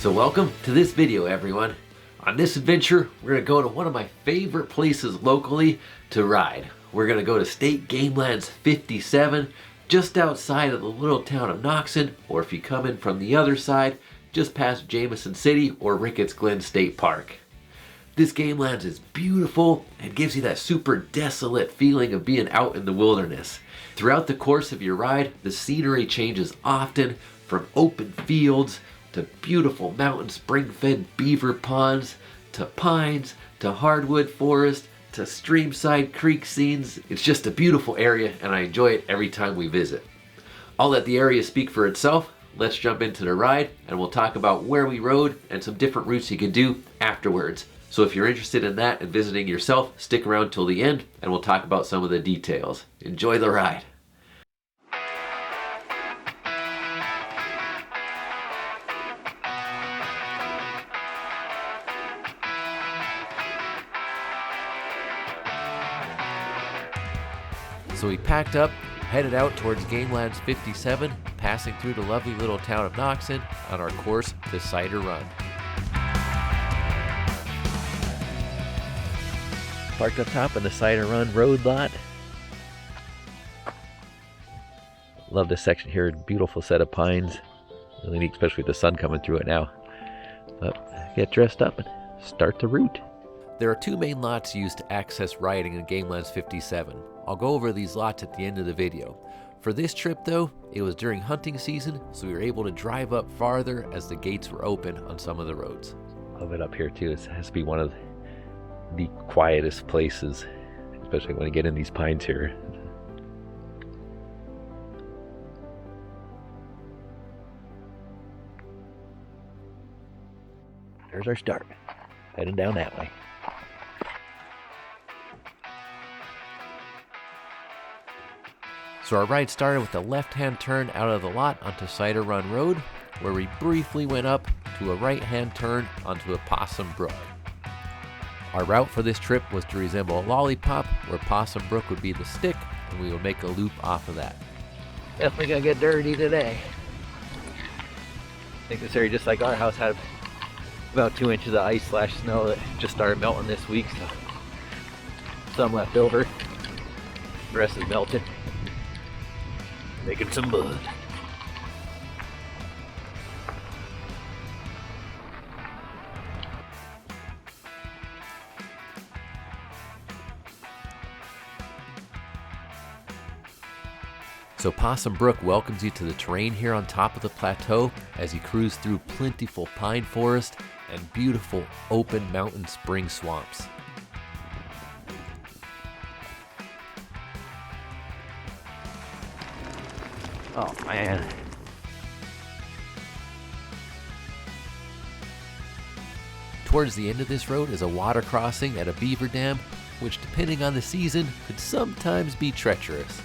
So welcome to this video, everyone. On this adventure, we're going to go to one of my favorite places locally to ride. We're going to go to State Gamelands 57, just outside of the little town of Noxon, or if you come in from the other side, just past Jameson City or Ricketts Glen State Park. This Gamelands is beautiful and gives you that super desolate feeling of being out in the wilderness. Throughout the course of your ride, the scenery changes often, from open fields to beautiful mountain spring-fed beaver ponds, to pines, to hardwood forest, to streamside creek scenes. It's just a beautiful area and I enjoy it every time we visit. I'll let the area speak for itself. Let's jump into the ride and we'll talk about where we rode and some different routes you can do afterwards. So if you're interested in that and visiting yourself, stick around till the end and we'll talk about some of the details. Enjoy the ride. So we packed up, headed out towards Gamelands 57, passing through the lovely little town of Noxon on our course to Cider Run. Parked up top in the Cider Run Road lot. Love this section here, beautiful set of pines. Really neat, especially with the sun coming through it now. But get dressed up and start the route. There are two main lots used to access riding in Gamelands 57. I'll go over these lots at the end of the video. For this trip though, it was during hunting season, so we were able to drive up farther as the gates were open on some of the roads. Love it up here too. It has to be one of the quietest places, especially when you get in these pines here. There's our start, heading down that way. So our ride started with a left-hand turn out of the lot onto Cider Run Road, where we briefly went up to a right-hand turn onto a Pome Brook. Our route for this trip was to resemble a lollipop, where Pome Brook would be the stick, and we would make a loop off of that. Definitely gonna get dirty today. I think this area, just like our house, had about 2 inches of ice / snow that just started melting this week, so some left over. The rest is melted. Making some mud. So Pome Brook welcomes you to the terrain here on top of the plateau as you cruise through plentiful pine forest and beautiful open mountain spring swamps. Oh man. Towards the end of this road is a water crossing at a beaver dam, which depending on the season could sometimes be treacherous.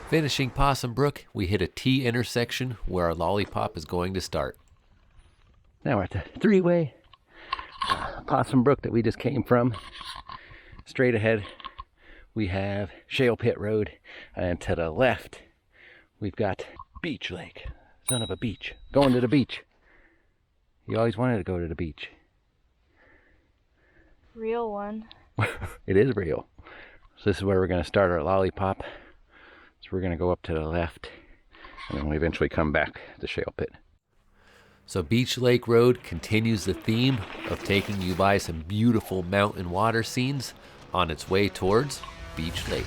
Finishing Pome Brook, we hit a T intersection where our lollipop is going to start. Now we're at the three-way Pome Brook that we just came from. Straight ahead, we have Shale Pit Road, and to the left, we've got Beach Lake. Son of a beach. Going to the beach. You always wanted to go to the beach. Real one. It is real. So this is where we're going to start our lollipop. So we're going to go up to the left and then we eventually come back to Shale Pit. So Beach Lake Road continues the theme of taking you by some beautiful mountain water scenes on its way towards Beach Lake.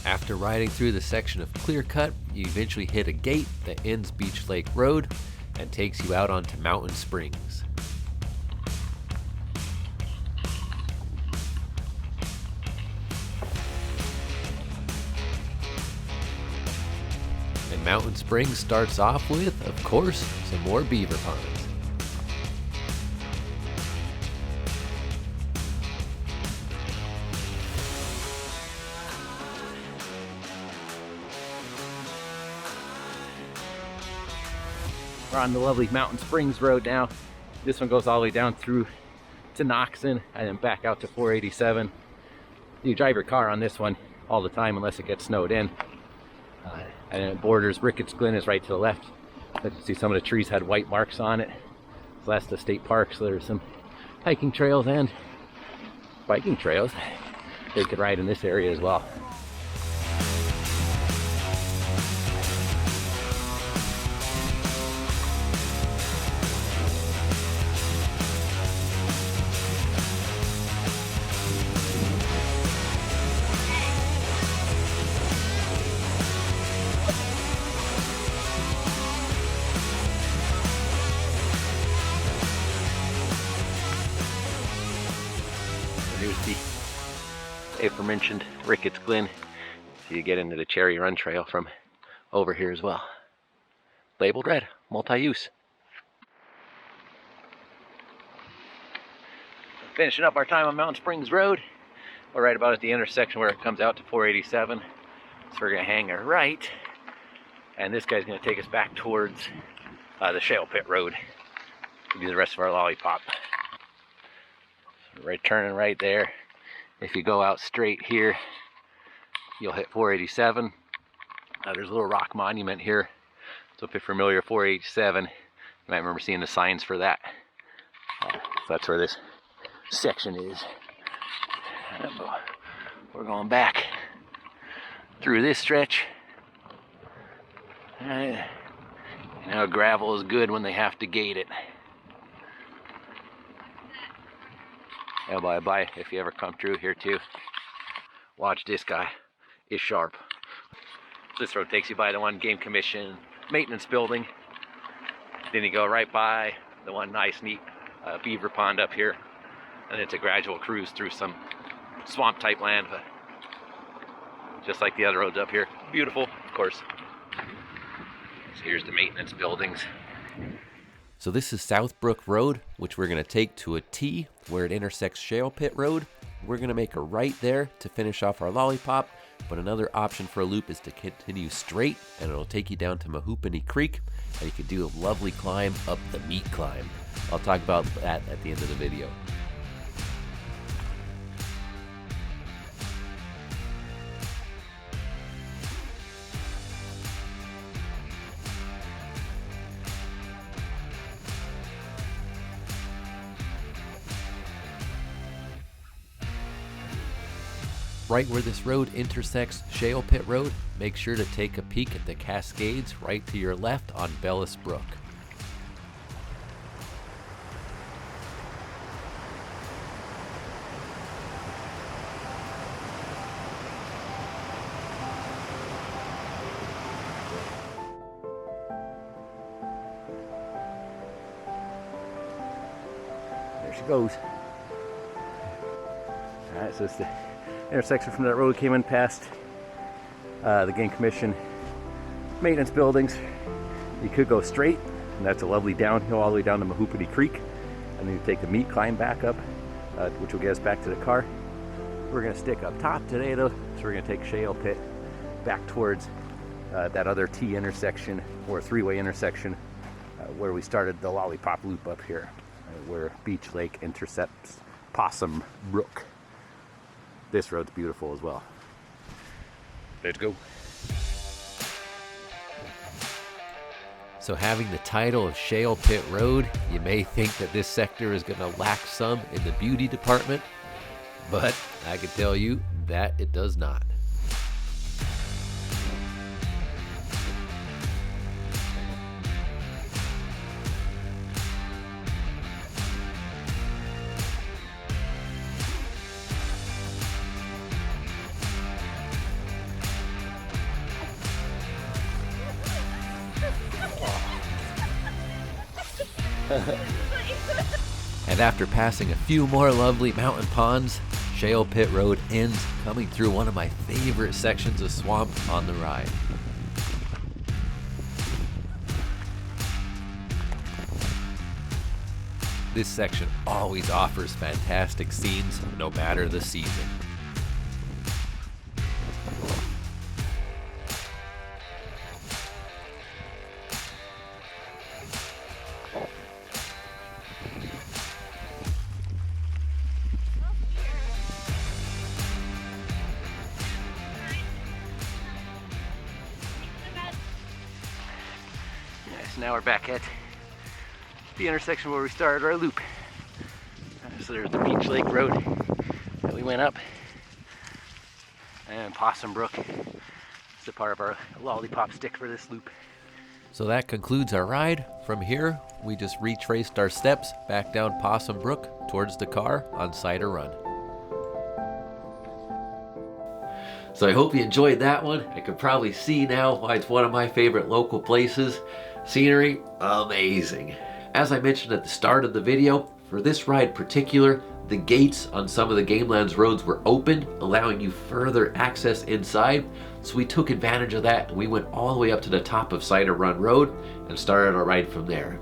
After riding through the section of clear cut, you eventually hit a gate that ends Beach Lake Road and takes you out onto Mountain Springs. And Mountain Springs starts off with, of course, some more beaver ponds. We're on the lovely Mountain Springs Road now. This one goes all the way down through to Knoxon and then back out to 487. You drive your car on this one all the time unless it gets snowed in. And it borders Ricketts Glen is right to the left. You can see some of the trees had white marks on it. So that's the state park, so there's some hiking trails and biking trails. They could ride in this area as well. Here's the aforementioned Ricketts Glen. So you get into the Cherry Run Trail from over here as well. Labeled red, multi-use. Finishing up our time on Mountain Springs Road. We're right about at the intersection where it comes out to 487. So we're gonna hang a right. And this guy's gonna take us back towards the Shale Pit Road to do the rest of our lollipop. Right, turning right there. If you go out straight here, you'll hit 487. There's a little rock monument here. So if you're familiar with 487, you might remember seeing the signs for that. So that's where this section is. We're going back through this stretch. You know, gravel is good when they have to gate it. Oh, bye if you ever come through here too. Watch, this guy is sharp. This road takes you by the one Game Commission maintenance building. Then you go right by the one nice neat beaver pond up here. And it's a gradual cruise through some swamp type land, but just like the other roads up here. Beautiful, of course. So here's the maintenance buildings. So this is Southbrook Road, which we're going to take to a T where it intersects Shale Pit Road. We're going to make a right there to finish off our lollipop, but another option for a loop is to continue straight, and it'll take you down to Mahoopany Creek, and you can do a lovely climb up the meat climb. I'll talk about that at the end of the video. Right where this road intersects Shale Pit Road, make sure to take a peek at the Cascades right to your left on Bellis Brook. There she goes. Alright, so it's the intersection from that road came in past the Game Commission maintenance buildings. You could go straight, and that's a lovely downhill all the way down to Mahoopany Creek, and then you take the meat climb back up, which will get us back to the car. We're going to stick up top today though, so we're going to take Shale Pit back towards that other T intersection or three-way intersection where we started the lollipop loop up here, where Beach Lake intercepts Pome Brook. This road's beautiful as well. Let's go. So having the title of Shale Pit Road, you may think that this sector is going to lack some in the beauty department, but I can tell you that it does not. And after passing a few more lovely mountain ponds, Shale Pit Road ends, coming through one of my favorite sections of swamp on the ride. This section always offers fantastic scenes, no matter the season. So now we're back at the intersection where we started our loop. So there's the Beach Lake Road that we went up, and Pome Brook. It's a part of our lollipop stick for this loop. So that concludes our ride. From here, we just retraced our steps back down Pome Brook towards the car on Cider Run. So I hope you enjoyed that one. I could probably see now why it's one of my favorite local places. Scenery, amazing. As I mentioned at the start of the video, for this ride in particular, the gates on some of the gamelands roads were open, allowing you further access inside. So we took advantage of that and we went all the way up to the top of Cider Run Road and started our ride from there.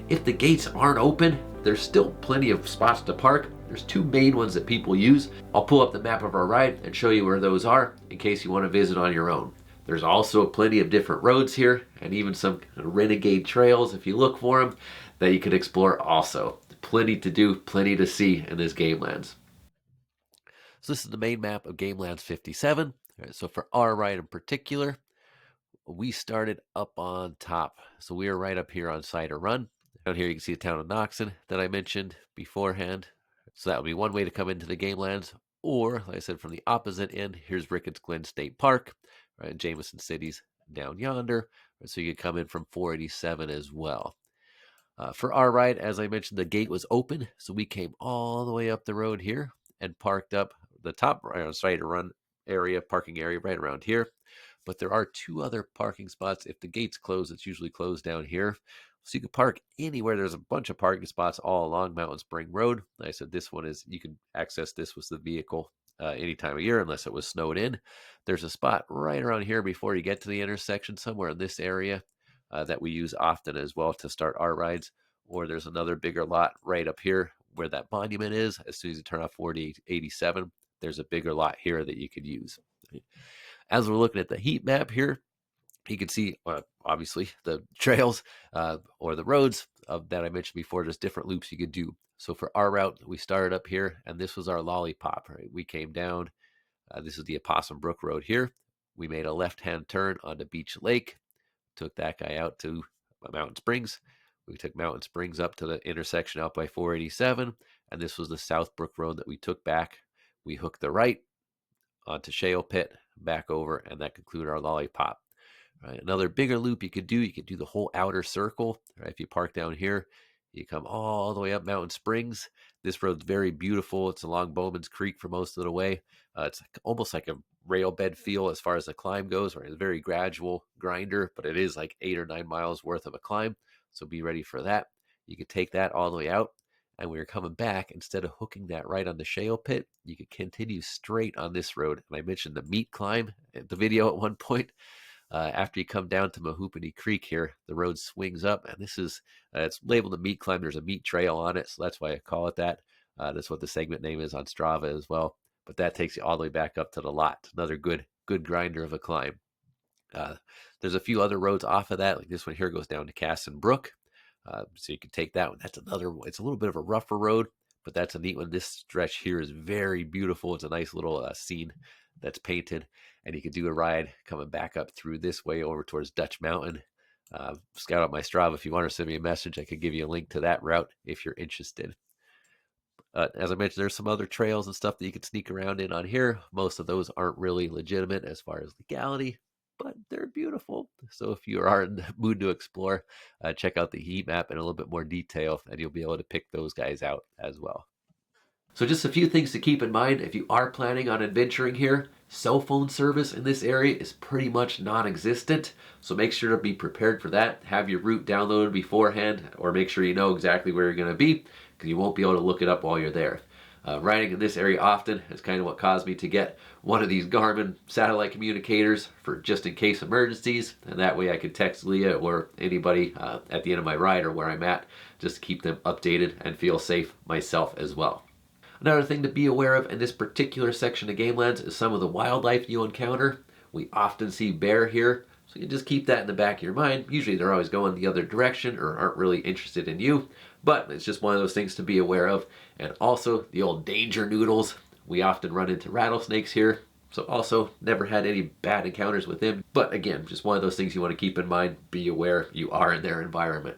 If the gates aren't open, there's still plenty of spots to park. There's two main ones that people use. I'll pull up the map of our ride and show you where those are in case you want to visit on your own. There's also plenty of different roads here and even some renegade trails if you look for them that you could explore also. Plenty to do, plenty to see in this gamelands. So this is the main map of Gamelands 57. So for our ride in particular, we started up on top. So we are right up here on Cider Run. Down here you can see the town of Noxon that I mentioned beforehand. So that would be one way to come into the gamelands. Or, like I said, from the opposite end, here's Ricketts Glen State Park, right? Jameson City's down yonder. So you could come in from 487 as well. For our ride, as I mentioned, the gate was open. So we came all the way up the road here and parked up the top Cider Run area, parking area right around here. But there are two other parking spots. If the gate's closed, it's usually closed down here. So you can park anywhere. There's a bunch of parking spots all along Mountain Spring Road. Like I said, this one is, you can access this with the vehicle any time of year unless it was snowed in. There's a spot right around here before you get to the intersection somewhere in this area that we use often as well to start our rides. Or there's another bigger lot right up here where that monument is. As soon as you turn off 4087, there's a bigger lot here that you could use. As we're looking at the heat map here, you can see, obviously, the trails or the roads that I mentioned before. There's different loops you could do. So for our route, we started up here, and this was our lollipop. Right? We came down. This is the Pome Brook Road here. We made a left-hand turn onto Beach Lake, took that guy out to Mountain Springs. We took Mountain Springs up to the intersection out by 487, and this was the Southbrook Road that we took back. We hooked the right onto Shale Pit, back over, and that concluded our lollipop. Right, another bigger loop you could do the whole outer circle. Right, if you park down here, you come all the way up Mountain Springs. This road's very beautiful. It's along Bowman's Creek for most of the way. It's almost like a rail bed feel as far as the climb goes. Right, it's a very gradual grinder, but it is like 8 or 9 miles worth of a climb. So be ready for that. You could take that all the way out. And when you're coming back, instead of hooking that right on the Shale Pit, you could continue straight on this road. And I mentioned the meat climb at the video at one point. After you come down to Mahoopany Creek here, the road swings up, and this is, it's labeled a meat climb. There's a meat trail on it, so that's why I call it that. That's what the segment name is on Strava as well. But that takes you all the way back up to the lot. Another good grinder of a climb. There's a few other roads off of that, like this one here goes down to Casson Brook. So you can take that one. That's another one. It's a little bit of a rougher road, but that's a neat one. This stretch here is very beautiful. It's a nice little scene that's painted, and you could do a ride coming back up through this way over towards Dutch Mountain. Scout out my Strava. If you want to send me a message, I could give you a link to that route if you're interested. As I mentioned, there's some other trails and stuff that you can sneak around in on here. Most of those aren't really legitimate as far as legality, but they're beautiful. So if you are in the mood to explore, check out the heat map in a little bit more detail, and you'll be able to pick those guys out as well. So just a few things to keep in mind if you are planning on adventuring here. Cell phone service in this area is pretty much non-existent, so make sure to be prepared for that. Have your route downloaded beforehand, or make sure you know exactly where you're going to be, because you won't be able to look it up while you're there. Riding in this area often is kind of what caused me to get one of these Garmin satellite communicators for just in case emergencies, and that way I could text Leah or anybody at the end of my ride or where I'm at, just to keep them updated and feel safe myself as well. Another thing to be aware of in this particular section of Gamelands is some of the wildlife you encounter. We often see bear here, so you just keep that in the back of your mind. Usually they're always going the other direction or aren't really interested in you, but it's just one of those things to be aware of. And also the old danger noodles. We often run into rattlesnakes here, so also never had any bad encounters with them. But again, just one of those things you want to keep in mind. Be aware you are in their environment.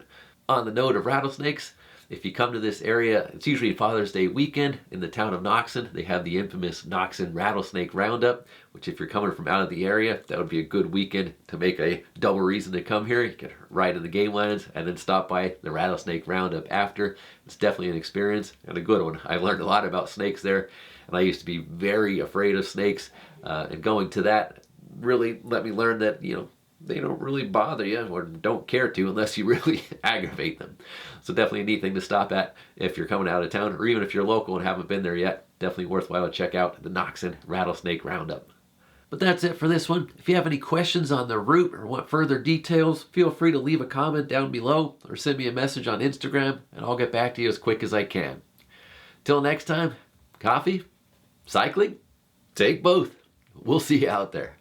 On the note of rattlesnakes, if you come to this area, it's usually Father's Day weekend in the town of Noxon. They have the infamous Noxon Rattlesnake Roundup, which if you're coming from out of the area, that would be a good weekend to make a double reason to come here. You can ride in the Gamelands and then stop by the Rattlesnake Roundup after. It's definitely an experience and a good one. I learned a lot about snakes there, and I used to be very afraid of snakes. And going to that really let me learn that, they don't really bother you or don't care to unless you really aggravate them. So definitely a neat thing to stop at if you're coming out of town, or even if you're local and haven't been there yet. Definitely worthwhile to check out the Noxon Rattlesnake Roundup. But that's it for this one. If you have any questions on the route or want further details, feel free to leave a comment down below or send me a message on Instagram and I'll get back to you as quick as I can. Till next time, coffee, cycling, take both. We'll see you out there.